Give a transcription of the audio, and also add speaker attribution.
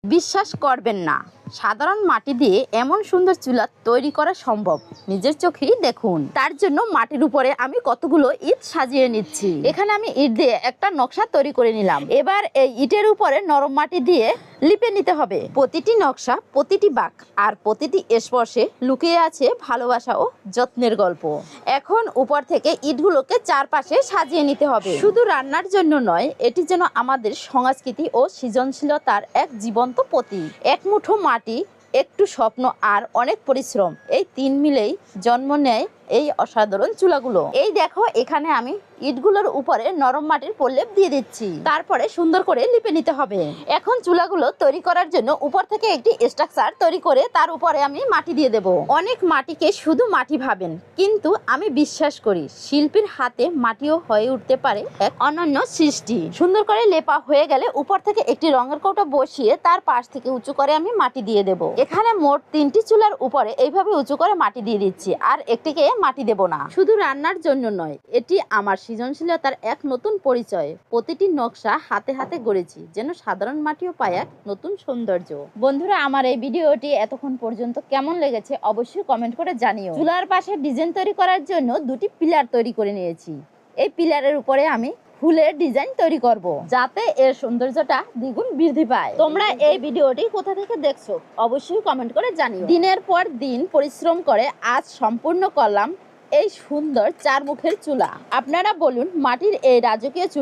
Speaker 1: বিশ্বাস করবেন না, সাধারণ মাটি দিয়ে এমন সুন্দর চুলা তৈরি করা সম্ভব। নিজের চোখেই দেখুন। তার জন্য মাটির উপরে আমি কতগুলো ইট সাজিয়ে নিচ্ছি। এখানে আমি ইট দিয়ে একটা নকশা তৈরি করে নিলাম। এবার এই ইটের উপরে নরম মাটি দিয়ে লিপে নিতে হবে। প্রতিটি নকশা, প্রতিটি বাঁক আর প্রতিটি স্পর্শে লুকিয়ে আছে ভালোবাসা ও যত্নের গল্প। এখন উপর থেকে ইটগুলোকে চারপাশে সাজিয়ে নিতে হবে। শুধু রান্নার জন্য নয়, এটি যেন আমাদের সংস্কৃতি ও সৃজনশীলতার এক জীবন্ত প্রতীক। এক মুঠো মাটি, একটু স্বপ্ন আর অনেক পরিশ্রম, এই তিন মিলেই জন্ম নেয় এই অসাধারণ চুলাগুলো। এই দেখো, এখানে আমি ইটগুলোর উপরে নরম মাটির প্রলেপ দিয়ে দিচ্ছি। তারপরে সুন্দর করে লিপে নিতে হবে। এখন চুলাগুলো তৈরি করার জন্য উপর থেকে একটি স্ট্রাকচার তৈরি করে তার উপরে আমি মাটি দিয়ে দেব। অনেক মাটিকে শুধু মাটি ভাবেন, কিন্তু আমি বিশ্বাস করি শিল্পীর হাতে মাটিও হয়ে উঠতে পারে এক অনন্য সৃষ্টি। সুন্দর করে লেপা হয়ে গেলে উপর থেকে একটি রঙের কৌটো বসিয়ে তার পাশ থেকে উঁচু করে আমি মাটি দিয়ে দেব। এখানে মোট 3টি চুলার উপরে এইভাবে উঁচু করে মাটি দিয়ে দিচ্ছি, আর একটিকে মাটি দেব না। শুধু রান্নার জন্য নয়, এটি আমার সৃজনশীলতার এক নতুন পরিচয়। প্রতিটি নকশা হাতে হাতে গড়েছি, যেন সাধারণ মাটিও পায় এক নতুন সৌন্দর্য। বন্ধুরা, আমার এই ভিডিওটি এতক্ষণ পর্যন্ত কেমন লেগেছে অবশ্যই কমেন্ট করে জানিও। চুলার পাশে ডিজাইন তৈরি করার জন্য 2টি পিলার তৈরি করে নিয়েছি। এই পিলারের উপরে আমি ফুলের ডিজাইন তৈরি করব, যাতে এর সৌন্দর্যটা দ্বিগুণ বৃদ্ধি পায়। তোমরা এই ভিডিওটি কোথা থেকে দেখছো অবশ্যই কমেন্ট করে জানিও। দিনের পর দিন পরিশ্রম করে আজ সম্পূর্ণ করলাম এই সুন্দর 4 মুখের চুলা। আপনারা বলুন, মাটির এই রাজকীয় চুলা